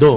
2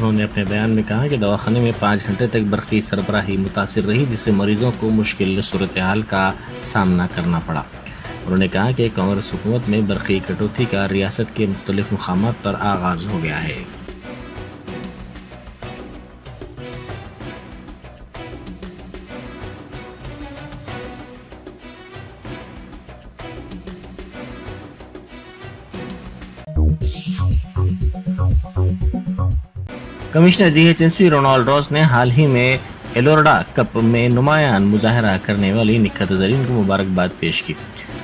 انہوں نے اپنے بیان میں کہا کہ دواخانے میں 5 گھنٹے تک برقی سربراہی متاثر رہی، جس سے مریضوں کو مشکل صورتحال کا سامنا کرنا پڑا۔ انہوں نے کہا کہ کانگریس حکومت میں برقی کٹوتی کا ریاست کے مختلف مقامات پر آغاز ہو گیا ہے۔ Commissioner G H S C Ronald Ross نے حال ہی میں ایلورڈا کپ میں نمایاں مظاہرہ کرنے والی نکھت زرین کو مبارکباد پیش کی۔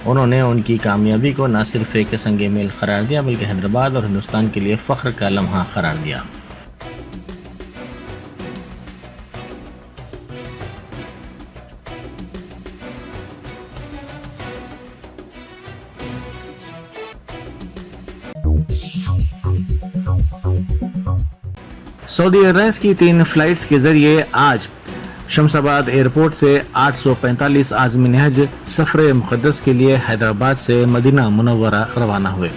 انہوں نے ان کی کامیابی کو نہ صرف ایک سنگ میل قرار دیا بلکہ حیدرآباد اور ہندوستان کے لیے فخر کا لمحہ قرار دیا۔ سعودی ایئرلائنس کی 3 فلائٹس کے ذریعے آج شمس آباد ایئرپورٹ سے 845 عازمین حج سفر مقدس کے لیے حیدرآباد سے مدینہ منورہ روانہ ہوئے۔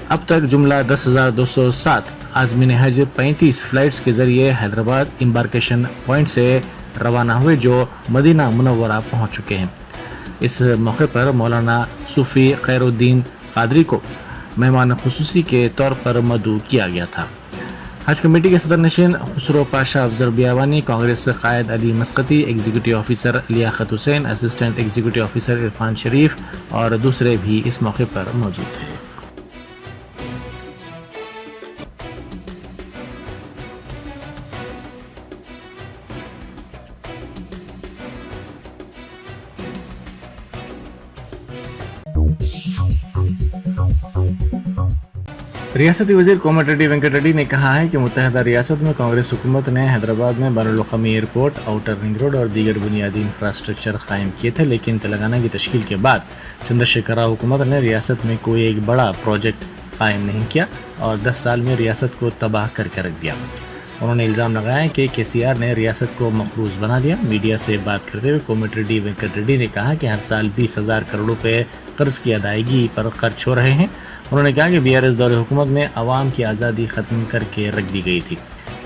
اب تک جملہ 10,207 عازمین حج 35 فلائٹس کے ذریعے حیدرآباد امبارکیشن پوائنٹ سے روانہ ہوئے جو مدینہ منورہ پہنچ چکے ہیں۔ اس موقع پر مولانا صوفی خیر الدین قادری کو مہمان خصوصی کے طور پر مدعو کیا گیا تھا۔ حج کمیٹی کے صدر نشین خسرو پاشا افضل بیابانی، کانگریس قائد علی مسقطی، ایگزیکٹو آفیسر لیاقت حسین، اسسٹنٹ ایگزیکٹو آفیسر عرفان شریف اور دوسرے بھی اس موقع پر موجود تھے۔ ریاستی وزیر کومٹ ریڈی وینکٹ ریڈی نے کہا ہے کہ متحدہ ریاست میں کانگریس حکومت نے حیدرآباد میں بین الاقوامی ایئرپورٹ، آؤٹر رنگ روڈ اور دیگر بنیادی انفراسٹرکچر قائم کیے تھے، لیکن تلنگانہ کی تشکیل کے بعد چندرشیکھر راؤ حکومت نے ریاست میں کوئی ایک بڑا پروجیکٹ قائم نہیں کیا اور 10 سال میں ریاست کو تباہ کر کے رکھ دیا۔ انہوں نے الزام لگایا کہ KCR نے ریاست کو مقروض بنا دیا۔ میڈیا سے بات کرتے ہوئے کومٹ ریڈی وینکٹ ریڈی نے کہا کہ ہر سال 20,000 کروڑ روپے قرض کی ادائیگی پر خرچ ہو رہے ہیں۔ انہوں نے کہا کہ BRS دور حکومت میں عوام کی آزادی ختم کر کے رکھ دی گئی تھی،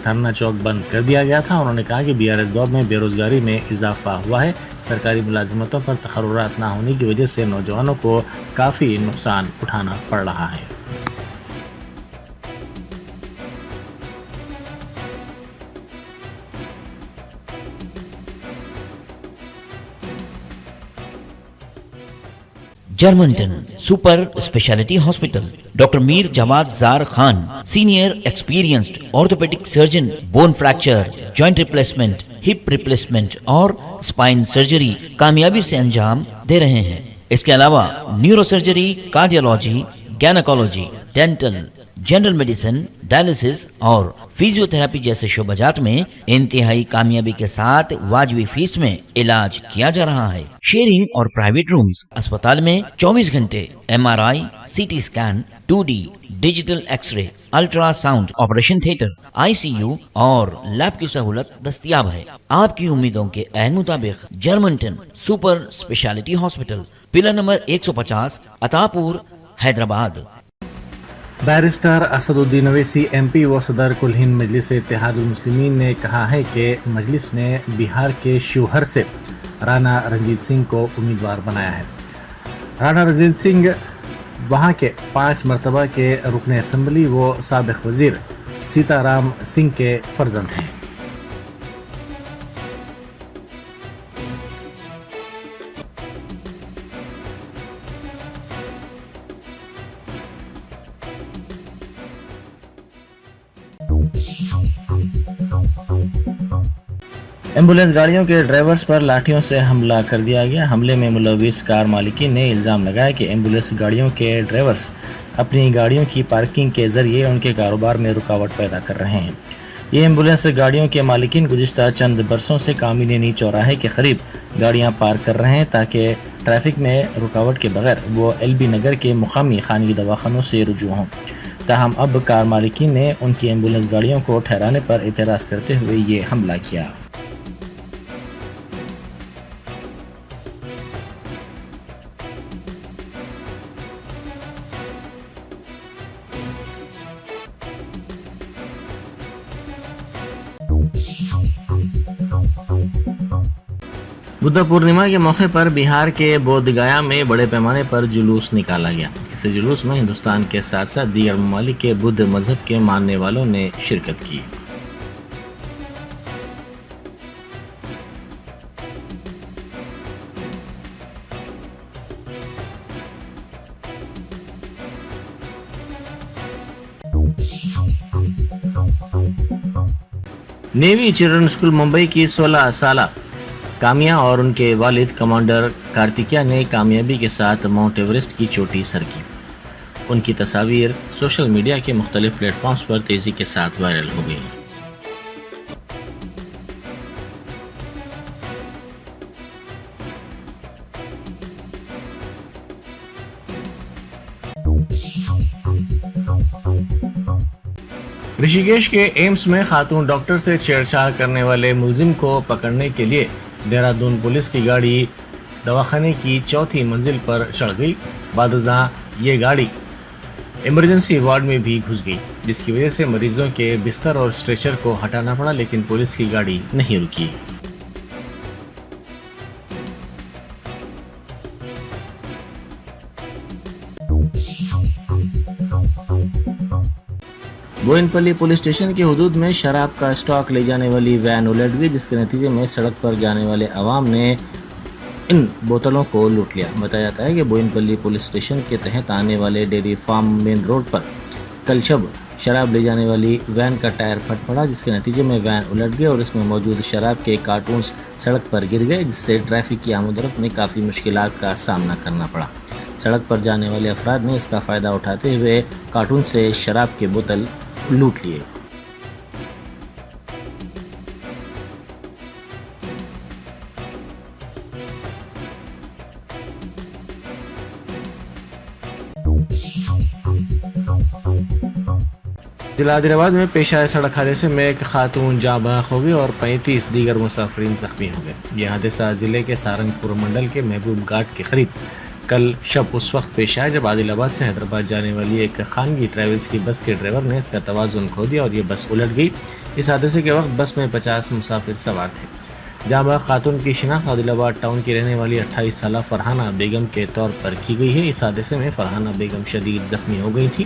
دھرنا چوک بند کر دیا گیا تھا۔ انہوں نے کہا کہ BRS دور میں بے روزگاری میں اضافہ ہوا ہے، سرکاری ملازمتوں پر تقررات نہ ہونے کی وجہ سے نوجوانوں کو کافی نقصان اٹھانا پڑ رہا ہے۔ Germanten super speciality hospital, doctor Mir Jawad Zar Khan, senior experienced orthopaedic surgeon, bone fracture, joint replacement, hip replacement اور اسپائن سرجری کامیابی سے انجام دے رہے ہیں۔ اس کے علاوہ neuro surgery, cardiology, gynaecology, dental, general medicine, dialysis اور فزیو تھراپی جیسے شعبات میں انتہائی کامیابی کے ساتھ واجبی فیس میں علاج کیا جا رہا ہے۔ شیئرنگ اور پرائیویٹ رومز، اسپتال میں 24 گھنٹے MRI، CT scan, 2D digital X ray, ultra sound, operation theatre, ICU اور لیب کی سہولت دستیاب ہے۔ آپ کی امیدوں کے عین مطابق Germanten super speciality hospital, pillar number 150، Attapur, Hyderabad. Barrister Asaduddin Owaisi MP و صدر کل ہند مجلس اتحاد المسلمین نے کہا ہے کہ مجلس نے بہار کے شیوہر سے رانا رنجیت سنگھ کو امیدوار بنایا ہے۔ رانا رنجیت سنگھ وہاں کے 5 مرتبہ کے رکن اسمبلی و سابق وزیر سیتا رام سنگھ کے فرزند ہیں۔ ایمبولینس گاڑیوں کے ڈرائیورز پر لاٹھیوں سے حملہ کر دیا گیا۔ حملے میں ملوث کار مالکین نے الزام لگایا کہ ایمبولینس گاڑیوں کے ڈرائیورز اپنی گاڑیوں کی پارکنگ کے ذریعے ان کے کاروبار میں رکاوٹ پیدا کر رہے ہیں۔ یہ ایمبولینس گاڑیوں کے مالکین گزشتہ چند برسوں سے کامینی چوراہے کے قریب گاڑیاں پارک کر رہے ہیں تاکہ ٹریفک میں رکاوٹ کے بغیر وہ LB نگر کے مقامی خانگی دواخانوں سے رجوع ہوں۔ تاہم اب کار مالکین نے ان کی ایمبولینس گاڑیوں کو ٹھہرانے پر اعتراض کرتے ہوئے یہ حملہ کیا۔ بدھ پورنیما کے موقع پر بہار کے بودھ گیا میں بڑے پیمانے پر جلوس نکالا گیا. اس جلوس میں ہندوستان کے ساتھ ساتھ دیگر ممالک کے بدھ مذہب کے ماننے والوں نے شرکت کی. نیوی چلڈرن اسکول ممبئی کی 16 سالہ کامیا اور ان کے والد کمانڈر کارتکیا نے کامیابی کے ساتھ ماؤنٹ ایورسٹ کی چوٹی سر کی. ان کی تصاویر سوشل میڈیا کے مختلف پلیٹ فارمز پر تیزی کے ساتھ وائرل ہو گئی. رشیکیش کے ایمس میں خاتون ڈاکٹر سے چھیڑ چھاڑ کرنے والے ملزم کو پکڑنے کے لیے دہرادون پولیس کی گاڑی دواخانے کی 4تھی منزل پر چڑھ گئی. بعد ازاں یہ گاڑی ایمرجنسی وارڈ میں بھی گھس گئی، جس کی وجہ سے مریضوں کے بستر اور اسٹریچر کو ہٹانا پڑا، لیکن پولیس کی گاڑی نہیں رکی. بوئن پلی پولیس اسٹیشن کے حدود میں شراب کا اسٹاک لے جانے والی وین الٹ گئی، جس کے نتیجے میں سڑک پر جانے والے عوام نے ان بوتلوں کو لوٹ لیا. بتایا جاتا ہے کہ بوئن پلی پولیس اسٹیشن کے تحت آنے والے ڈیری فارم مین روڈ پر کل شب شراب لے جانے والی وین کا ٹائر پھٹ پڑا، جس کے نتیجے میں وین الٹ گئی اور اس میں موجود شراب کے کارٹونز سڑک پر گر گئے، جس سے ٹریفک کی آمد و رفت میں کافی مشکلات کا سامنا کرنا پڑا. سڑک پر جانے والے افراد نے اس کا فائدہ اٹھاتے ہوئے کارٹون سے شراب کے بوتل لوٹ لیے. ضلع عادل آباد میں پیش آئے سڑک حادثے میں ایک خاتون جاں بحق ہو گئی اور 35 دیگر مسافرین زخمی ہو گئے. یہ حادثہ ضلع کے سارنگ پور منڈل کے محبوب گھاٹ کے قریب کل شب اس وقت پیش آیا جب عادل آباد سے حیدرآباد جانے والی ایک خانگی ٹریولز کی بس کے ڈرائیور نے اس کا توازن کھو دیا اور یہ بس الٹ گئی. اس حادثے کے وقت بس میں 50 مسافر سوار تھے. جاں بحق خاتون کی شناخت عادل آباد ٹاؤن کی رہنے والی 28 سالہ فرحانہ بیگم کے طور پر کی گئی ہے. اس حادثے میں فرحانہ بیگم شدید زخمی ہو گئی تھی.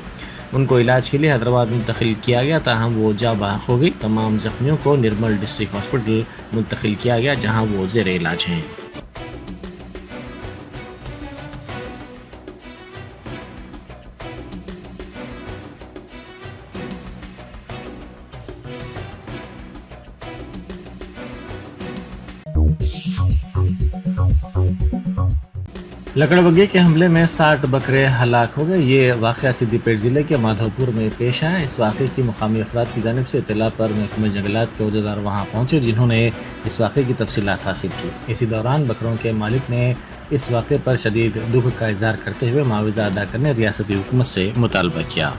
ان کو علاج کے لیے حیدرآباد منتقل کیا گیا، تاہم وہ جاں بحق ہو گئی. تمام زخمیوں کو نرمل ڈسٹرکٹ ہاسپٹل منتقل کیا گیا، جہاں وہ زیر علاج ہیں. لکڑ بگے کے حملے میں 60 بکرے ہلاک ہو گئے. یہ واقعہ سدھی پیٹ ضلع کے مادھو پور میں پیش آیا. اس واقعے کی مقامی افراد کی جانب سے اطلاع پر محکمہ جنگلات کے عہدیدار وہاں پہنچے، جنہوں نے اس واقعے کی تفصیلات حاصل کی. اسی دوران بکروں کے مالک نے اس واقعے پر شدید دکھ کا اظہار کرتے ہوئے معاوضہ ادا کرنے ریاستی حکومت سے مطالبہ کیا.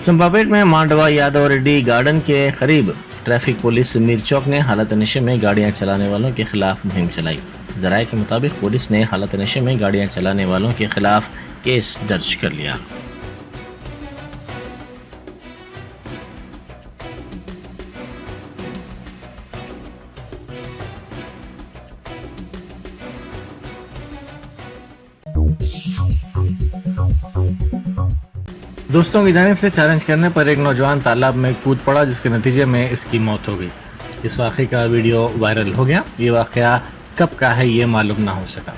چمپاپیٹ میں مانڈوا یادو ریڈی گارڈن کے قریب ٹریفک پولیس میر چوک نے حالت نشے میں گاڑیاں چلانے والوں کے خلاف مہم چلائی. ذرائع کے مطابق پولیس نے حالت نشے میں گاڑیاں چلانے والوں کے خلاف کیس درج کر لیا. دوستوں کی جانب سے چیلنج کرنے پر ایک نوجوان تالاب میں کود پڑا، جس کے نتیجے میں اس کی موت ہو گئی. اس واقعے کا ویڈیو وائرل ہو گیا. یہ واقعہ کب کا ہے یہ معلوم نہ ہو سکا.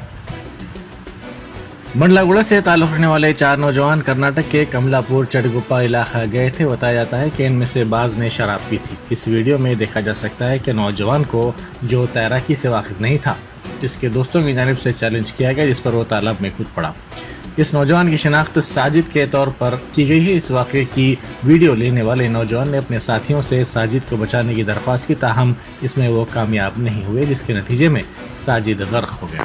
منڈلا گوڑا سے تعلق رکھنے والے 4 نوجوان کرناٹک کے کملا پور چڑگپا علاقہ گئے تھے. بتایا جاتا ہے کہ ان میں سے بعض نے شراب پی تھی. اس ویڈیو میں دیکھا جا سکتا ہے کہ نوجوان کو، جو تیراکی سے واقف نہیں تھا، اس کے دوستوں کی جانب سے چیلنج کیا گیا، جس پر وہ تالاب میں کود پڑا. اس نوجوان کی شناخت ساجد کے طور پر کی گئی ہے. اس واقعے کی ویڈیو لینے والے نوجوان نے اپنے ساتھیوں سے ساجد کو بچانے کی درخواست کی، تاہم اس میں وہ کامیاب نہیں ہوئے، جس کے نتیجے میں ساجد غرق ہو گیا.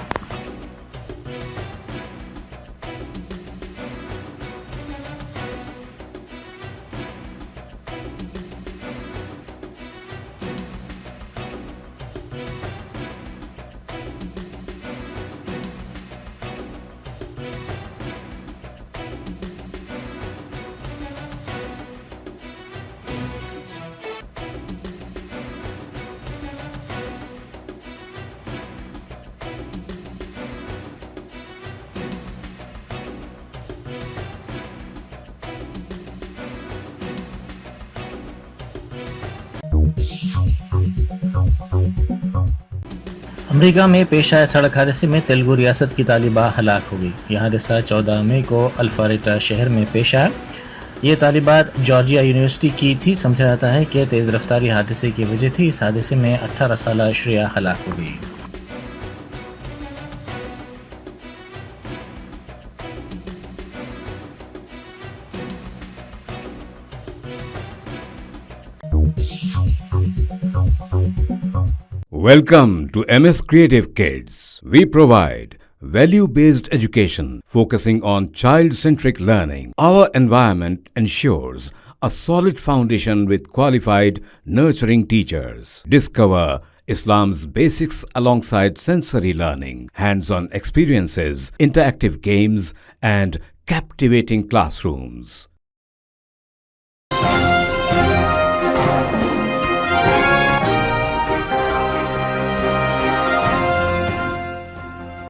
امریکہ میں پیش آئے سڑک حادثے میں تیلگو ریاست کی طالبہ ہلاک ہو گئی. یہ حادثہ 14 مئی کو الفاریٹا شہر میں پیش آیا. یہ طالبات جارجیا یونیورسٹی کی تھی. سمجھا جاتا ہے کہ تیز رفتاری حادثے کی وجہ تھی. اس حادثے میں 18 سالہ شرییا ہلاک ہو گئی. Welcome to MS Creative Kids. We provide value-based education focusing on child-centric learning. Our environment ensures a solid foundation with qualified, nurturing teachers. Discover Islam's basics alongside sensory learning, hands-on experiences, interactive games, and captivating classrooms.